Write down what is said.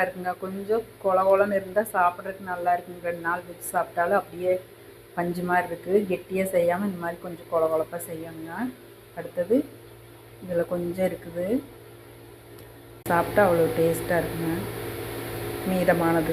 சூப்பராக இருக்குங்க. கொஞ்சம் கொல கொலன்னு இருந்தால் சாப்பிட்றதுக்கு நல்லா இருக்குங்க. 2 நாள் வச்சு சாப்பிட்டாலும் அப்படியே பஞ்சு மாதிரி இருக்குது. கெட்டியாக செய்யாமல் இந்த மாதிரி கொஞ்சம் கொல கொலப்பாக செய்யணுங்க. அடுத்தது இதில் கொஞ்சம் இருக்குது, சாப்பிட்டா அவ்வளோ டேஸ்ட்டாக இருக்குங்க. மீதமானது